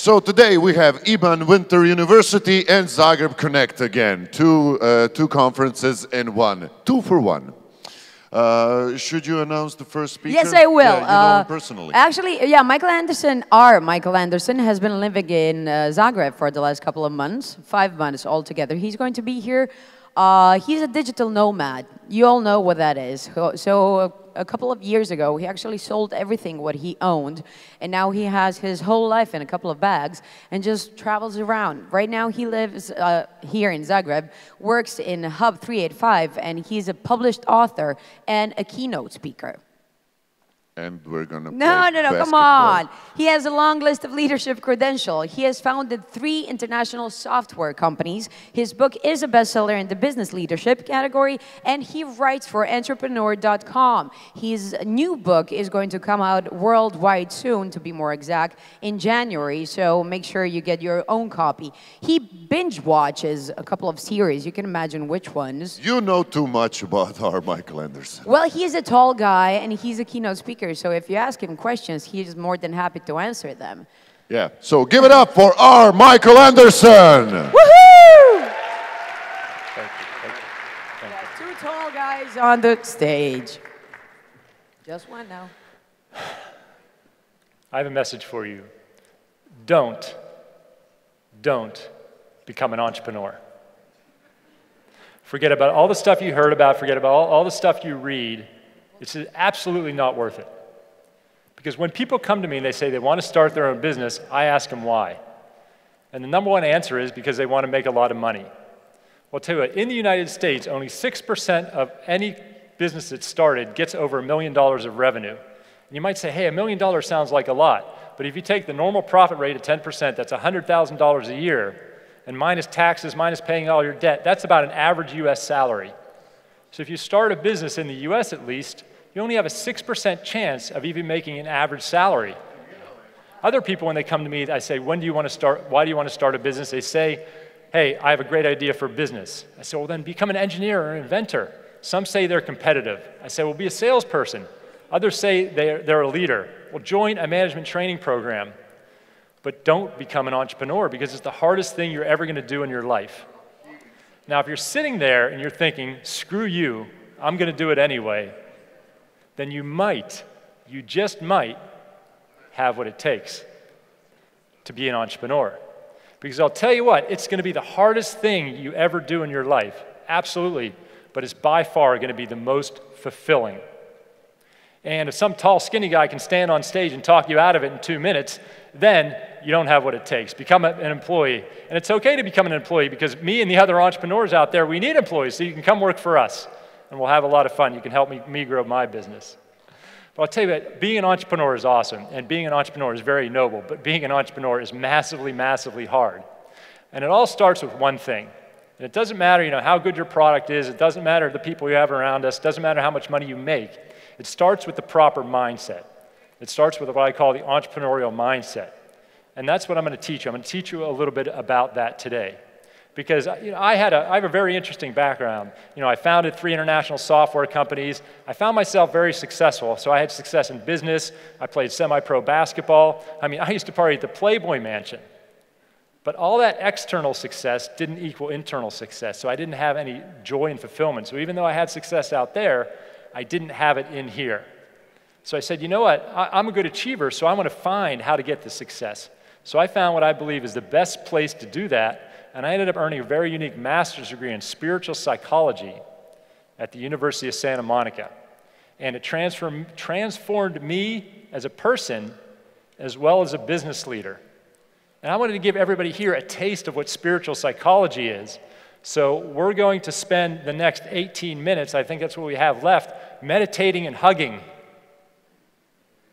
So today we have EBAN Winter University and Zagreb Connect again. Two conferences in one. 2 for 1. Should you announce the first speaker? Yes, I will. Yeah, you know him personally. Actually, yeah, Michael Anderson has been living in Zagreb for the last couple of months, 5 months altogether. He's going to be here. He's a digital nomad. You all know what that is. So a couple of years ago, he actually sold everything what he owned, and now he has his whole life in a couple of bags and just travels around. Right now, he lives here in Zagreb, works in Hub 385, and he's a published author and a keynote speaker. And we're gonna No, play come on. He has a long list of leadership credentials. He has founded 3 international software companies. His book is a bestseller in the business leadership category, and he writes for entrepreneur.com. His new book is going to come out worldwide soon, to be more exact, in January, so make sure you get your own copy. He binge watches a couple of series. You can imagine which ones. You know too much about our Michael Anderson. Well, he's a tall guy, and he's a keynote speaker. So if you ask him questions, he's more than happy to answer them. Yeah, so give it up for our Michael Anderson! Woohoo! Thank you. 2 tall guys on the stage. Just one now. I have a message for you. Don't become an entrepreneur. Forget about all the stuff you heard about, forget about all the stuff you read. It's absolutely not worth it. Because when people come to me and they say they want to start their own business, I ask them why. And the number one answer is because they want to make a lot of money. Well, I'll tell you what, in the United States, only 6% of any business that's started gets over $1 million of revenue. And you might say, hey, $1 million sounds like a lot. But if you take the normal profit rate of 10%, that's $100,000 a year, and minus taxes, minus paying all your debt, that's about an average US salary. So if you start a business in the US at least, you only have a 6% chance of even making an average salary. Other people, when they come to me, I say, when do you want to start, why do you want to start a business? They say, hey, I have a great idea for business. I say, well then become an engineer or an inventor. Some say they're competitive. I say, well, be a salesperson. Others say they're a leader. Well, join a management training program. But don't become an entrepreneur because it's the hardest thing you're ever going to do in your life. Now, if you're sitting there and you're thinking, screw you, I'm going to do it anyway, then you just might have what it takes to be an entrepreneur. Because I'll tell you what, it's going to be the hardest thing you ever do in your life, absolutely, but it's by far going to be the most fulfilling. And if some tall, skinny guy can stand on stage and talk you out of it in 2 minutes, then you don't have what it takes. Become an employee. And it's okay to become an employee because me and the other entrepreneurs out there, we need employees, so you can come work for us. And we'll have a lot of fun. You can help me grow my business. But I'll tell you what, being an entrepreneur is awesome, and being an entrepreneur is very noble, but being an entrepreneur is massively, massively hard. And it all starts with one thing. And it doesn't matter, how good your product is. It doesn't matter the people you have around us. It doesn't matter how much money you make. It starts with the proper mindset. It starts with what I call the entrepreneurial mindset. And that's what I'm going to teach you. I'm going to teach you a little bit about that today. Because I have a very interesting background. I founded 3 international software companies. I found myself very successful. So I had success in business. I played semi-pro basketball. I used to party at the Playboy Mansion. But all that external success didn't equal internal success. So I didn't have any joy and fulfillment. So even though I had success out there, I didn't have it in here. So I said, you know what? I'm a good achiever, so I want to find how to get the success. So I found what I believe is the best place to do that. And I ended up earning a very unique master's degree in spiritual psychology at the University of Santa Monica. And it transformed me as a person as well as a business leader. And I wanted to give everybody here a taste of what spiritual psychology is. So we're going to spend the next 18 minutes, I think that's what we have left, meditating and hugging.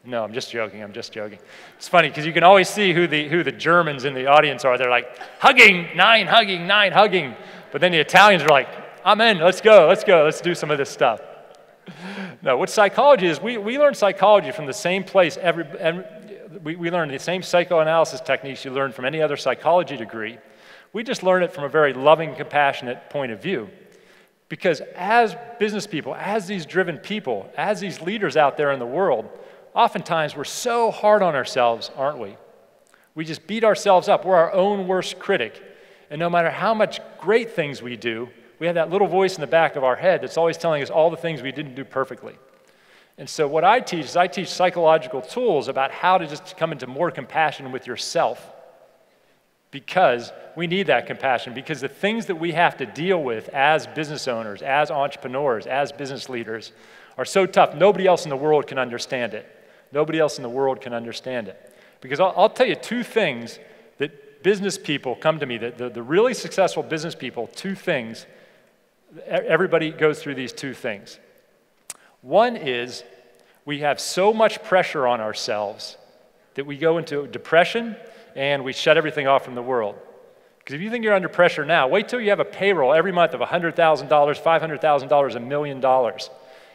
No, I'm just joking. It's funny because you can always see who the Germans in the audience are. They're like, hugging, 9 hugging, 9 hugging. But then the Italians are like, I'm in, let's go, let's do some of this stuff. No, what psychology is, we learn psychology from the same place. We learn the same psychoanalysis techniques you learn from any other psychology degree. We just learn it from a very loving, compassionate point of view. Because as business people, as these driven people, as these leaders out there in the world, oftentimes we're so hard on ourselves, aren't we? We just beat ourselves up. We're our own worst critic. And no matter how much great things we do, we have that little voice in the back of our head that's always telling us all the things we didn't do perfectly. And so what I teach is I teach psychological tools about how to just come into more compassion with yourself, because we need that compassion, because the things that we have to deal with as business owners, as entrepreneurs, as business leaders are so tough. Nobody else in the world can understand it. Nobody else in the world can understand it. Because I'll tell you two things that business people come to me, the really successful business people, two things. Everybody goes through these two things. One is we have so much pressure on ourselves that we go into depression and we shut everything off from the world. Because if you think you're under pressure now, wait till you have a payroll every month of $100,000, $500,000, $1 million.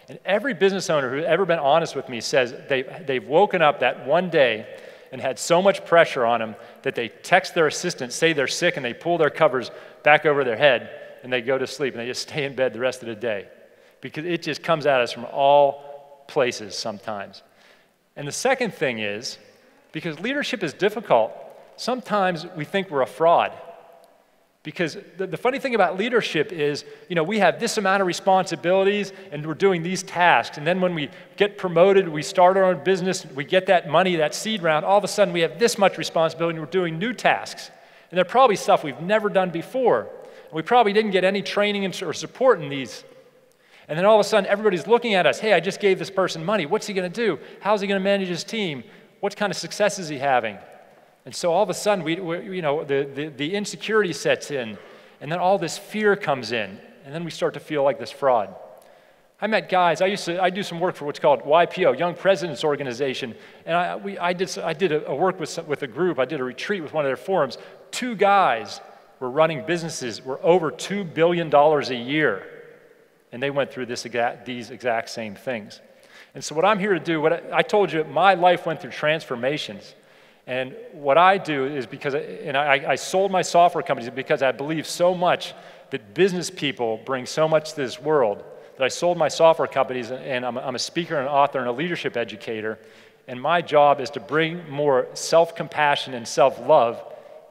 And every business owner who's ever been honest with me says they've woken up that one day and had so much pressure on them that they text their assistant, say they're sick, and they pull their covers back over their head, and they go to sleep, and they just stay in bed the rest of the day. Because it just comes at us from all places sometimes. And the second thing is, because leadership is difficult, sometimes we think we're a fraud. Because the funny thing about leadership is, we have this amount of responsibilities and we're doing these tasks. And then when we get promoted, we start our own business, we get that money, that seed round, all of a sudden we have this much responsibility and we're doing new tasks. And they're probably stuff we've never done before. And we probably didn't get any training or support in these. And then all of a sudden everybody's looking at us, hey, I just gave this person money. What's he going to do? How's he going to manage his team? What kind of success is he having? And so all of a sudden, the insecurity sets in, and then all this fear comes in, and then we start to feel like this fraud. I met guys. I do some work for what's called YPO, Young Presidents Organization, and I did a work with a group. I did a retreat with one of their forums. 2 guys were running businesses, were over $2 billion a year, and they went through these exact same things. And so what I'm here to do, I told you, my life went through transformations. And what I do is I sold my software companies because I believe so much that business people bring so much to this world that I sold my software companies, and I'm a speaker and an author and a leadership educator. And my job is to bring more self-compassion and self-love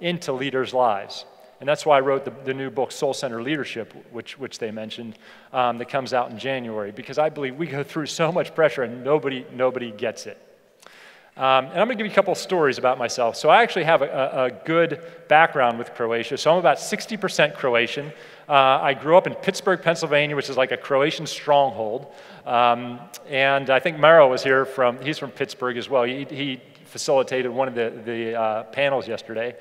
into leaders' lives. And that's why I wrote the new book, Soul Centered Leadership, which they mentioned, that comes out in January, because I believe we go through so much pressure and nobody gets it. And I'm going to give you a couple of stories about myself. So I actually have a good background with Croatia. So I'm about 60% Croatian. I grew up in Pittsburgh, Pennsylvania, which is like a Croatian stronghold. And I think Maro was here he's from Pittsburgh as well. He facilitated one of the panels yesterday.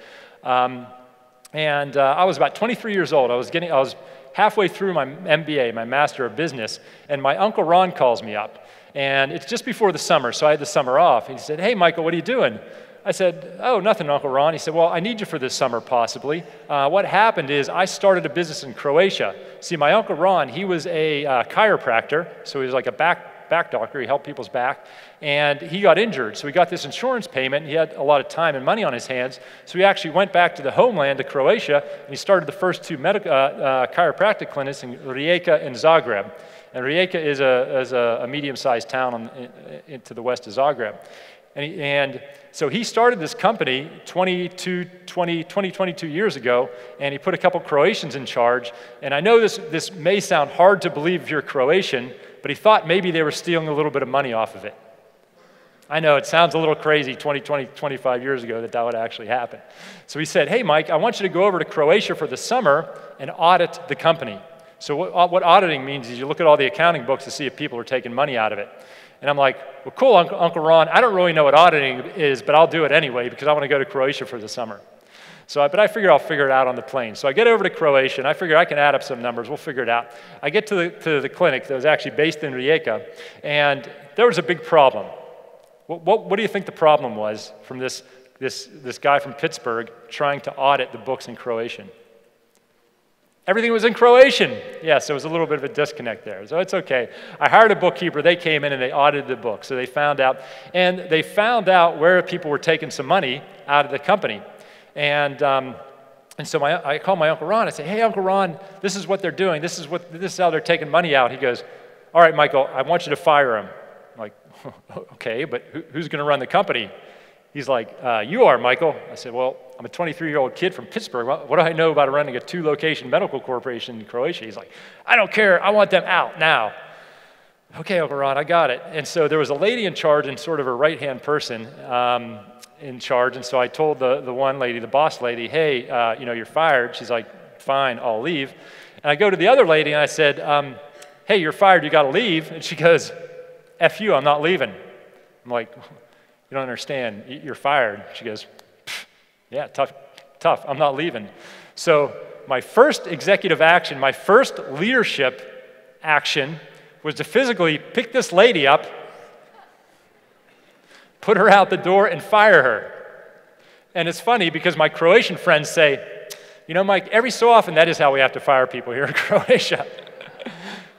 And I was about 23 years old. I was halfway through my MBA, my Master of Business, and my Uncle Ron calls me up. And it's just before the summer, so I had the summer off. He said, hey, Michael, what are you doing? I said, oh, nothing, Uncle Ron. He said, well, I need you for this summer, possibly. What happened is I started a business in Croatia. See, my Uncle Ron, he was a chiropractor, so he was like a back doctor. He helped people's back. And he got injured, so he got this insurance payment. He had a lot of time and money on his hands, so he actually went back to the homeland, to Croatia, and he started the first 2 chiropractic clinics in Rijeka and Zagreb. And Rijeka is a medium-sized town to the west of Zagreb. And so he started this company 22 years ago, and he put a couple Croatians in charge. And I know this may sound hard to believe if you're Croatian, but he thought maybe they were stealing a little bit of money off of it. I know it sounds a little crazy 25 years ago that would actually happen. So he said, hey, Mike, I want you to go over to Croatia for the summer and audit the company. So what auditing means is you look at all the accounting books to see if people are taking money out of it. And I'm like, well, cool, Uncle Ron, I don't really know what auditing is, but I'll do it anyway because I want to go to Croatia for the summer. But I figure I'll figure it out on the plane. So I get over to Croatia, and I figure I can add up some numbers. We'll figure it out. I get to the clinic that was actually based in Rijeka, and there was a big problem. What do you think the problem was from this guy from Pittsburgh trying to audit the books in Croatian? Everything was in Croatian. Yes, there was a little bit of a disconnect there. So it's okay. I hired a bookkeeper. They came in and they audited the book. So they found out where people were taking some money out of the company. And so I called my Uncle Ron. I said, hey, Uncle Ron, this is what they're doing. This is how they're taking money out. He goes, all right, Michael, I want you to fire him. I'm like, okay, but who's going to run the company? He's like, you are, Michael. I said, well, I'm a 23-year-old kid from Pittsburgh. What do I know about running a 2-location medical corporation in Croatia? He's like, I don't care. I want them out now. Okay, Uncle Ron, I got it. And so there was a lady in charge and sort of a right-hand person in charge. And so I told the one lady, the boss lady, hey, you're fired. She's like, fine, I'll leave. And I go to the other lady and I said, hey, you're fired, you gotta leave. And she goes, F you, I'm not leaving. I'm like, you don't understand, you're fired. She goes, yeah, tough, I'm not leaving. So my first executive action, my first leadership action was to physically pick this lady up, put her out the door, and fire her. And it's funny because my Croatian friends say, you know, Mike, every so often that is how we have to fire people here in Croatia.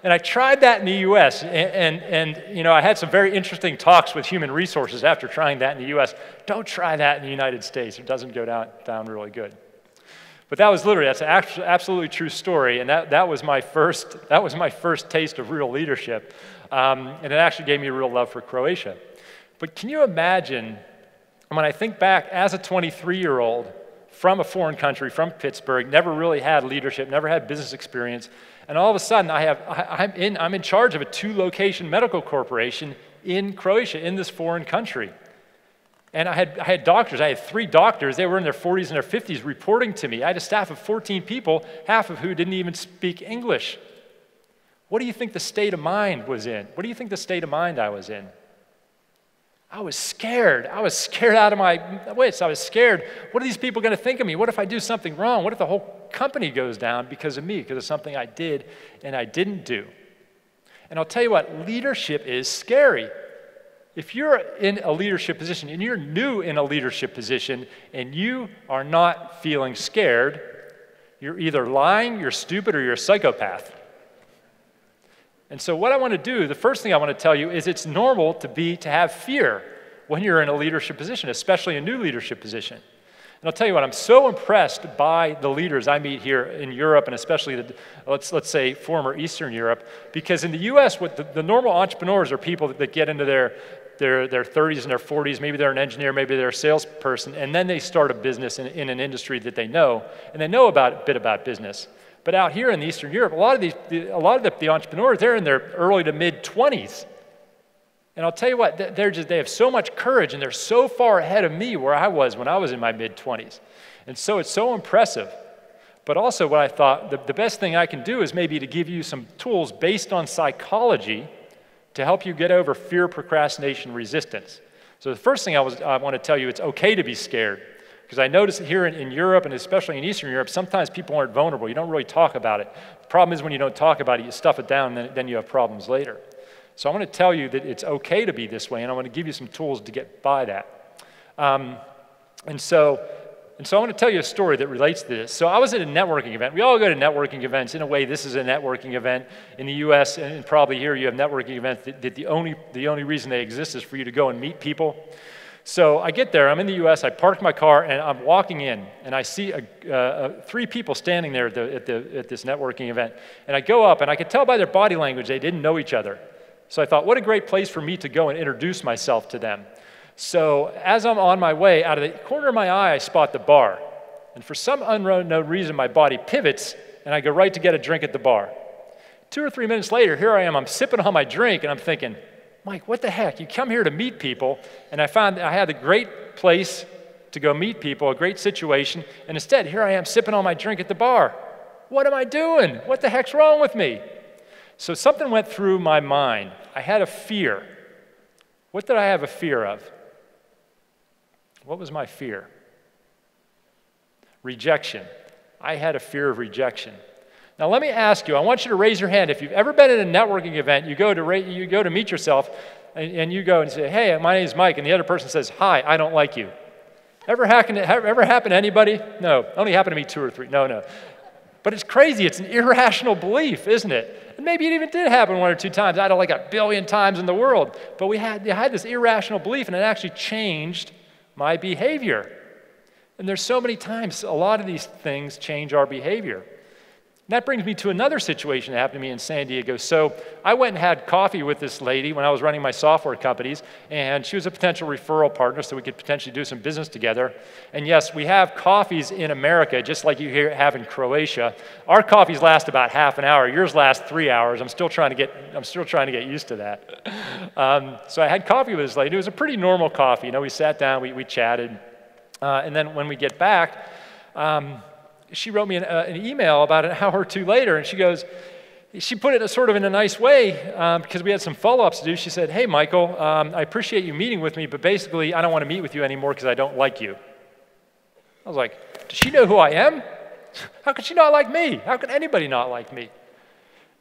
And I tried that in the US, and you know, I had some very interesting talks with human resources after trying that in the US. Don't try that in the United States. It doesn't go down really good. But that was literally, that's an absolutely true story, and that was my first taste of real leadership, and it actually gave me a real love for Croatia. But can you imagine, when I think back as a 23-year-old from a foreign country, from Pittsburgh, never really had leadership, never had business experience, and all of a sudden I'm in charge of a 2-location medical corporation in Croatia, in this foreign country. And I had doctors. I had 3 doctors. They were in their 40s and their 50s reporting to me. I had a staff of 14 people, half of who didn't even speak English. What do you think the state of mind was in? What do you think the state of mind I was in? I was scared. I was scared out of my wits. I was scared. What are these people going to think of me? What if I do something wrong? What if the whole company goes down because of me, because of something I did and I didn't do? And I'll tell you what, leadership is scary. If you're in a leadership position and you're new in a leadership position and you are not feeling scared, you're either lying, you're stupid, or you're a psychopath. And so what I want to do, the first thing I want to tell you is it's normal to have fear when you're in a leadership position, especially a new leadership position. And I'll tell you what, I'm so impressed by the leaders I meet here in Europe, and especially let's say former Eastern Europe, because in the US, what the normal entrepreneurs are people that get into their 30s and their 40s, maybe they're an engineer, maybe they're a salesperson, and then they start a business in an industry that they know, and they know a bit about business. But out here in Eastern Europe, a lot of the entrepreneurs, they're in their early to mid-20s. And I'll tell you what, they have so much courage, and they're so far ahead of me where I was when I was in my mid-20s. And so it's so impressive. But also what I thought, the best thing I can do is maybe to give you some tools based on psychology to help you get over fear, procrastination, resistance. So the first thing I want to tell you, it's okay to be scared. Because I notice here in Europe, and especially in Eastern Europe, sometimes people aren't vulnerable. You don't really talk about it. The problem is when you don't talk about it, you stuff it down, and then you have problems later. So I want to tell you that it's okay to be this way, and I want to give you some tools to get by that. And so I want to tell you a story that relates to this. So I was at a networking event. We all go to networking events. In a way, this is a networking event. In the US, and probably here, you have networking events that the only reason they exist is for you to go and meet people. So I get there, I'm in the US, I park my car, and I'm walking in, and I see 3 people standing there at this networking event. And I go up, and I could tell by their body language they didn't know each other. So I thought, what a great place for me to go and introduce myself to them. So as I'm on my way, out of the corner of my eye, I spot the bar. And for some unknown reason, my body pivots, and I go right to get a drink at the bar. 2 or 3 minutes later, here I am, I'm sipping on my drink, and I'm thinking, Mike, what the heck? You come here to meet people, and I found I had a great place to go meet people, a great situation, and instead, here I am sipping on my drink at the bar. What am I doing? What the heck's wrong with me? So something went through my mind. I had a fear. What did I have a fear of? What was my fear? Rejection. I had a fear of rejection. Now let me ask you, I want you to raise your hand. If you've ever been at a networking event, you go to meet yourself, and you go and say, hey, my name is Mike, and the other person says, hi, I don't like you. Ever happened to anybody? No, only happened to me 2 or 3, no. But it's crazy, it's an irrational belief, isn't it? And maybe it even did happen 1 or 2 times, I don't like 1 billion times in the world. But I had this irrational belief, and it actually changed my behavior. And there's so many times, a lot of these things change our behavior. And that brings me to another situation that happened to me in San Diego. So I went and had coffee with this lady when I was running my software companies, and she was a potential referral partner, so we could potentially do some business together. And yes, we have coffees in America, just like you have in Croatia. Our coffees last about half an hour. Yours last 3 hours. I'm still trying to get used to that. So I had coffee with this lady. It was a pretty normal coffee. You know, we sat down, we chatted, and then when we get back, she wrote me an email about an hour or two later, and she put it sort of in a nice way because we had some follow-ups to do. She said, "Hey, Michael, I appreciate you meeting with me, but basically I don't want to meet with you anymore because I don't like you." I was like, does she know who I am? How could she not like me? How could anybody not like me?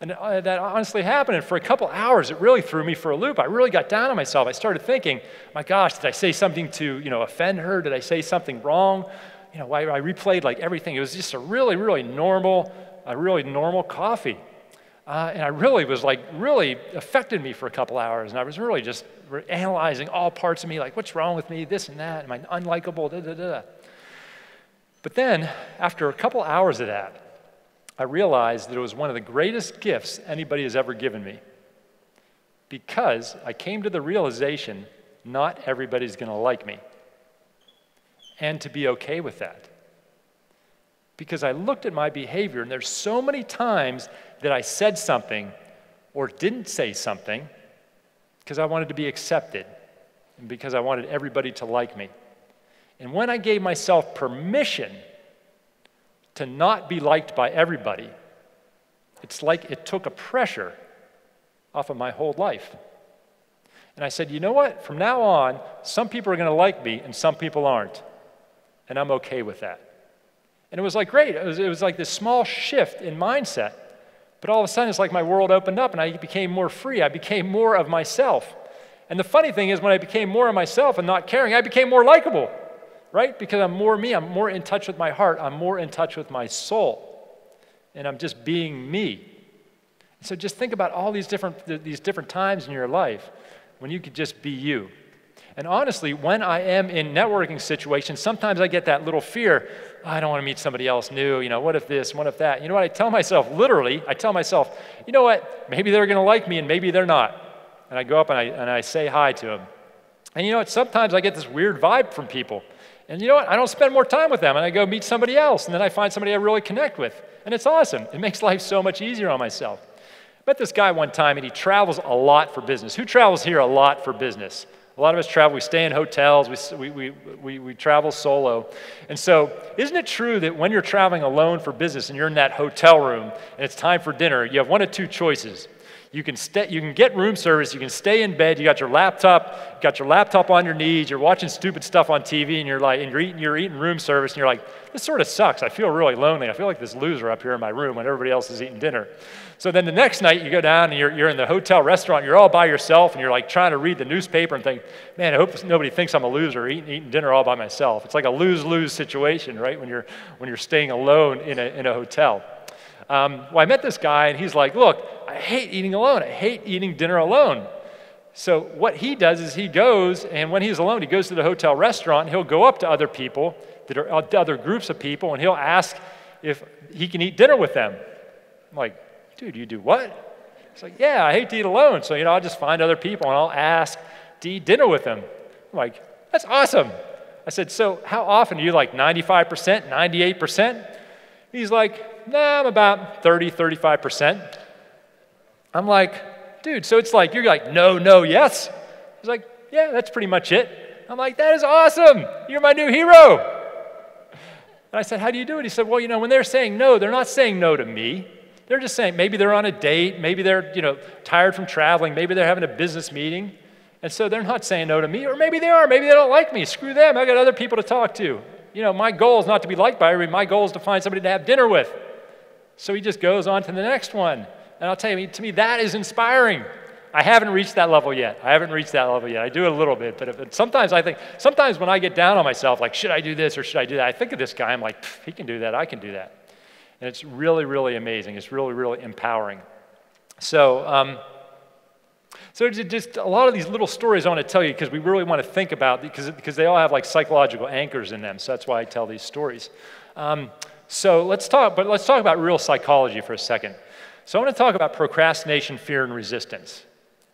And that honestly happened, and for a couple hours, it really threw me for a loop. I really got down on myself. I started thinking, my gosh, did I say something to, offend her? Did I say something wrong? I replayed like everything. It was just a really, really normal coffee. And I really was really affected me for a couple hours. And I was really just analyzing all parts of me, like what's wrong with me, this and that, am I unlikable, da, da, da. But then, after a couple hours of that, I realized that it was one of the greatest gifts anybody has ever given me. Because I came to the realization, not everybody's going to like me. And to be okay with that. Because I looked at my behavior, and there's so many times that I said something or didn't say something because I wanted to be accepted and because I wanted everybody to like me. And when I gave myself permission to not be liked by everybody, it's like it took a pressure off of my whole life. And I said, you know what? From now on, some people are going to like me and some people aren't. And I'm okay with that. And it was like great. It was like this small shift in mindset. But all of a sudden, it's like my world opened up and I became more free. I became more of myself. And the funny thing is, when I became more of myself and not caring, I became more likable, right? Because I'm more me. I'm more in touch with my heart. I'm more in touch with my soul. And I'm just being me. So just think about all these different times in your life when you could just be you. And honestly, when I am in networking situations, sometimes I get that little fear. Oh, I don't want to meet somebody else new. What if this? What if that? You know what I tell myself? Literally, I tell myself, you know what? Maybe they're going to like me and maybe they're not. And I go up and I say hi to them. And you know what? Sometimes I get this weird vibe from people. And you know what? I don't spend more time with them. And I go meet somebody else. And then I find somebody I really connect with. And it's awesome. It makes life so much easier on myself. I met this guy one time, and he travels a lot for business. Who travels here a lot for business? A lot of us travel. We stay in hotels. We travel solo. And so isn't it true that when you're traveling alone for business and you're in that hotel room and it's time for dinner, you have one of two choices. You can get room service. You can stay in bed. You got your laptop on your knees. You're watching stupid stuff on TV, and you're eating room service, and you're like, this sort of sucks. I feel really lonely. I feel like this loser up here in my room when everybody else is eating dinner. So then the next night you go down and you're in the hotel restaurant. You're all by yourself, and you're like trying to read the newspaper and think, man, I hope nobody thinks I'm a loser eating dinner all by myself. It's like a lose-lose situation, right? When you're staying alone in a hotel. Well, I met this guy, and he's like, look, I hate eating alone. I hate eating dinner alone. So what he does is he goes, and when he's alone, he goes to the hotel restaurant, and he'll go up to other people, other groups of people, and he'll ask if he can eat dinner with them. I'm like, dude, you do what? He's like, yeah, I hate to eat alone. So, I'll just find other people, and I'll ask to eat dinner with them. I'm like, that's awesome. I said, so how often? Are you like 95%, 98%? He's like, nah, I'm about 30, 35%. I'm like, dude, so it's like, you're like, no, yes? He's like, yeah, that's pretty much it. I'm like, that is awesome. You're my new hero. And I said, how do you do it? He said, well, when they're saying no, they're not saying no to me. They're just saying maybe they're on a date, maybe they're, tired from traveling, maybe they're having a business meeting. And so they're not saying no to me, or maybe they are, maybe they don't like me. Screw them, I got other people to talk to. My goal is not to be liked by everybody. My goal is to find somebody to have dinner with. So he just goes on to the next one. And I'll tell you, to me, that is inspiring. I haven't reached that level yet. I do it a little bit, but sometimes when I get down on myself, like, should I do this or should I do that? I think of this guy, I'm like, he can do that, I can do that. And it's really, really amazing. It's really, really empowering. So just a lot of these little stories I want to tell you because we really want to think about, because they all have like psychological anchors in them. So that's why I tell these stories. So let's talk about real psychology for a second. So I want to talk about procrastination, fear, and resistance.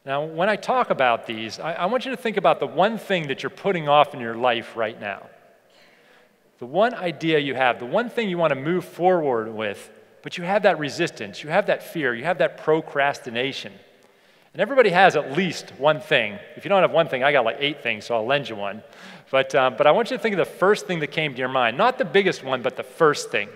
Now, when I talk about these, I want you to think about the one thing that you're putting off in your life right now. The one idea you have, the one thing you want to move forward with, but you have that resistance, you have that fear, you have that procrastination. And everybody has at least one thing. If you don't have one thing, I got like 8 things, so I'll lend you one. But I want you to think of the first thing that came to your mind. Not the biggest one, but the first thing.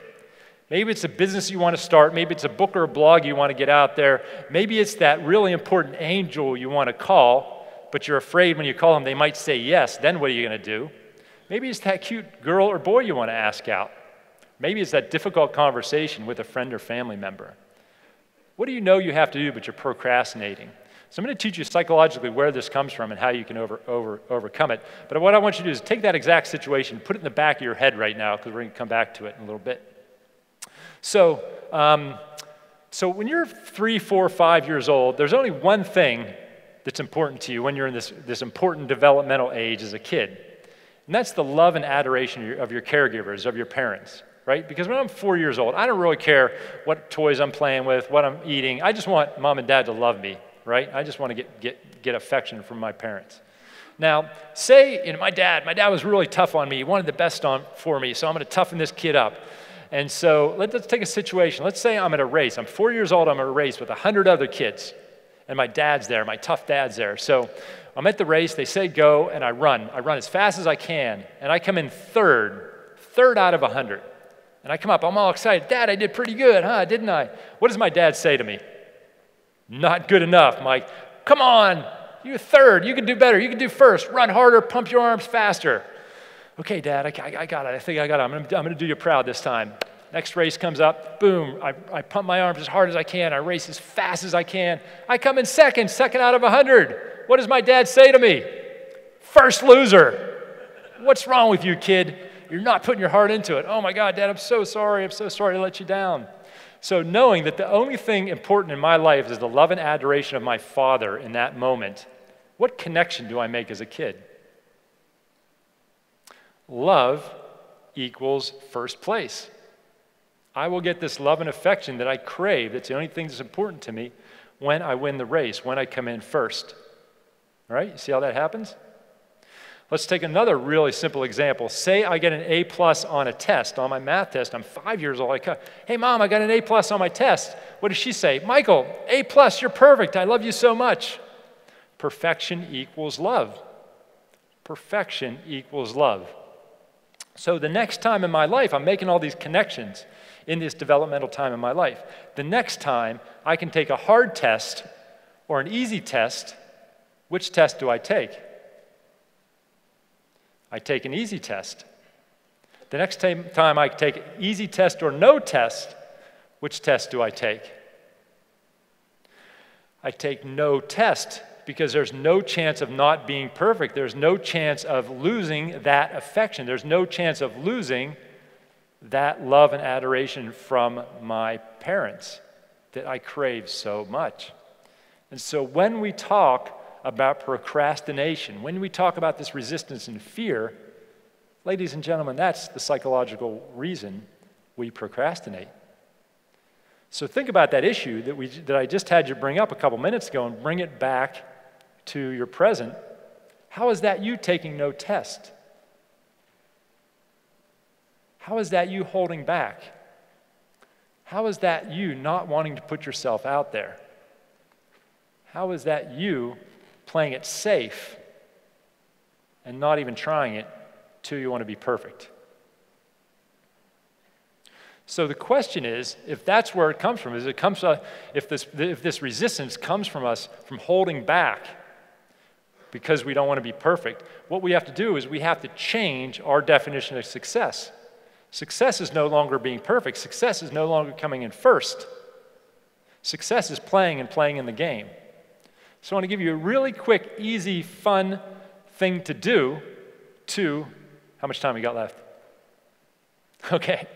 Maybe it's a business you want to start. Maybe it's a book or a blog you want to get out there. Maybe it's that really important angel you want to call, but you're afraid when you call them they might say yes. Then what are you going to do? Maybe it's that cute girl or boy you want to ask out. Maybe it's that difficult conversation with a friend or family member. What do you know you have to do, but you're procrastinating? So I'm going to teach you psychologically where this comes from and how you can overcome it. But what I want you to do is take that exact situation, put it in the back of your head right now, because we're going to come back to it in a little bit. So when you're 3, 4, 5 years old, there's only one thing that's important to you when you're in this important developmental age as a kid. And that's the love and adoration of your caregivers, of your parents, right? Because when I'm 4 years old, I don't really care what toys I'm playing with, what I'm eating. I just want mom and dad to love me, right? I just want to get affection from my parents. Now, say, my dad was really tough on me. He wanted the best for me, so I'm going to toughen this kid up. And so let's take a situation. Let's say I'm at a race. I'm 4 years old. I'm at a race with 100 other kids. And my dad's there. My tough dad's there. So I'm at the race. They say go, and I run. I run as fast as I can. And I come in third out of 100. And I come up. I'm all excited. Dad, I did pretty good, huh? Didn't I? What does my dad say to me? Not good enough, Mike. Come on. You're third. You can do better. You can do first. Run harder. Pump your arms faster. Okay, Dad, I got it. I think I got it. I'm going to do you proud this time. Next race comes up. Boom. I pump my arms as hard as I can. I race as fast as I can. I come in second out of 100. What does my dad say to me? First loser. What's wrong with you, kid? You're not putting your heart into it. Oh, my God, Dad, I'm so sorry. I'm so sorry to let you down. So knowing that the only thing important in my life is the love and adoration of my father in that moment, what connection do I make as a kid? Love equals first place. I will get this love and affection that I crave. That's the only thing that's important to me when I win the race, when I come in first. All right, you see how that happens? Let's take another really simple example. Say I get an A+ on a test, on my math test. I'm 5 years old. Hey, Mom, I got an A+ on my test. What does she say? Michael, A+, you're perfect. I love you so much. Perfection equals love. Perfection equals love. So the next time in my life, I'm making all these connections in this developmental time in my life. The next time, I can take a hard test or an easy test. Which test do I take? I take an easy test. The next time I take an easy test or no test, which test do I take? I take no test, because there's no chance of not being perfect. There's no chance of losing that affection. There's no chance of losing that love and adoration from my parents that I crave so much. And so when we talk about procrastination, when we talk about this resistance and fear, ladies and gentlemen, that's the psychological reason we procrastinate. So think about that issue that I just had you bring up a couple minutes ago and bring it back to your present. How is that you taking no test? How is that you holding back? How is that you not wanting to put yourself out there? How is that you playing it safe and not even trying it till you want to be perfect? So the question is, if that's where it comes from, if this resistance comes from us from holding back because we don't want to be perfect, what we have to do is we have to change our definition of success. Success is no longer being perfect. Success is no longer coming in first. Success is playing in the game. So I want to give you a really quick, easy, fun thing to do how much time we got left? Okay.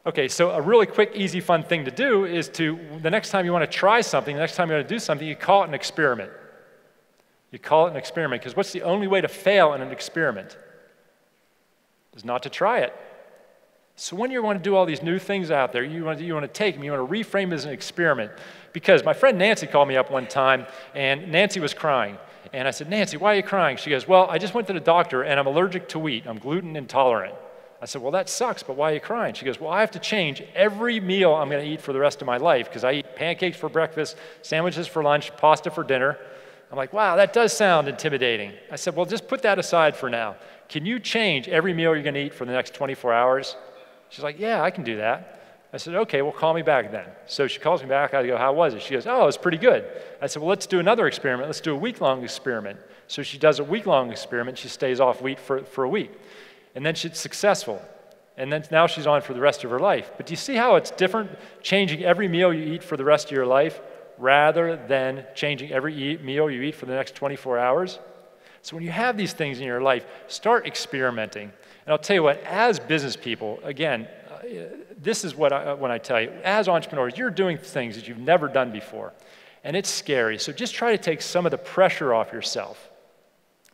Okay, so a really quick, easy, fun thing to do is the next time you want to try something, the next time you want to do something, you call it an experiment. You call it an experiment, because what's the only way to fail in an experiment? is not to try it. So when you want to do all these new things out there, you want to take them, you want to reframe it as an experiment. Because my friend Nancy called me up one time, and Nancy was crying. And I said, Nancy, why are you crying? She goes, well, I just went to the doctor, and I'm allergic to wheat. I'm gluten intolerant. I said, well, that sucks, but why are you crying? She goes, well, I have to change every meal I'm going to eat for the rest of my life, because I eat pancakes for breakfast, sandwiches for lunch, pasta for dinner. I'm like, wow, that does sound intimidating. I said, well, just put that aside for now. Can you change every meal you're going to eat for the next 24 hours? She's like, yeah, I can do that. I said, okay, well, call me back then. So she calls me back. I go, how was it? She goes, oh, it was pretty good. I said, well, let's do another experiment. Let's do a week-long experiment. So she does a week-long experiment. She stays off wheat for a week. And then she's successful. And then now she's on for the rest of her life. But do you see how it's different changing every meal you eat for the rest of your life rather than changing every meal you eat for the next 24 hours? So when you have these things in your life, start experimenting. And I'll tell you what, as business people, again, this is what when I tell you, as entrepreneurs, you're doing things that you've never done before. And it's scary. So just try to take some of the pressure off yourself.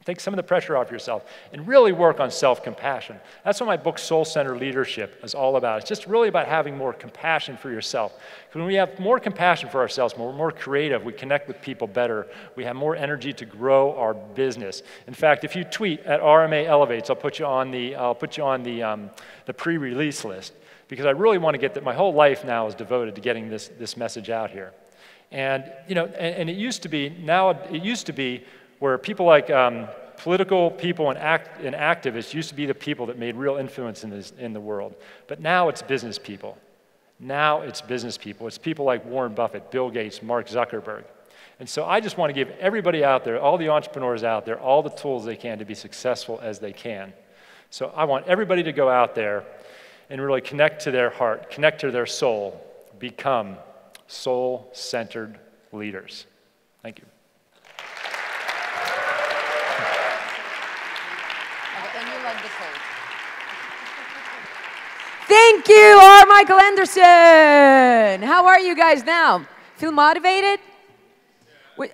Take some of the pressure off yourself and really work on self-compassion. That's what my book, Soul-Centered Leadership, is all about. It's just really about having more compassion for yourself. Because when we have more compassion for ourselves, we're more creative, we connect with people better, we have more energy to grow our business. In fact, if you tweet at RMA Elevates, I'll put you on the pre-release list, because I really want to get that. My whole life now is devoted to getting this message out here. And you know, and it used to be where people like political people and activists used to be the people that made real influence in the world. But now it's business people. Now it's business people. It's people like Warren Buffett, Bill Gates, Mark Zuckerberg. And so I just want to give everybody out there, all the entrepreneurs out there, all the tools they can to be successful as they can. So I want everybody to go out there and really connect to their heart, connect to their soul, become soul-centered leaders. Thank you. Thank you, R. Michael Anderson. How are you guys now? Feel motivated?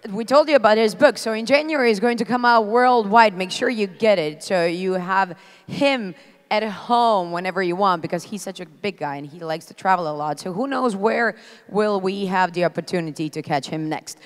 We told you about his book. So in January, he's going to come out worldwide. Make sure you get it so you have him at home whenever you want, because he's such a big guy and he likes to travel a lot. So who knows where will we have the opportunity to catch him next.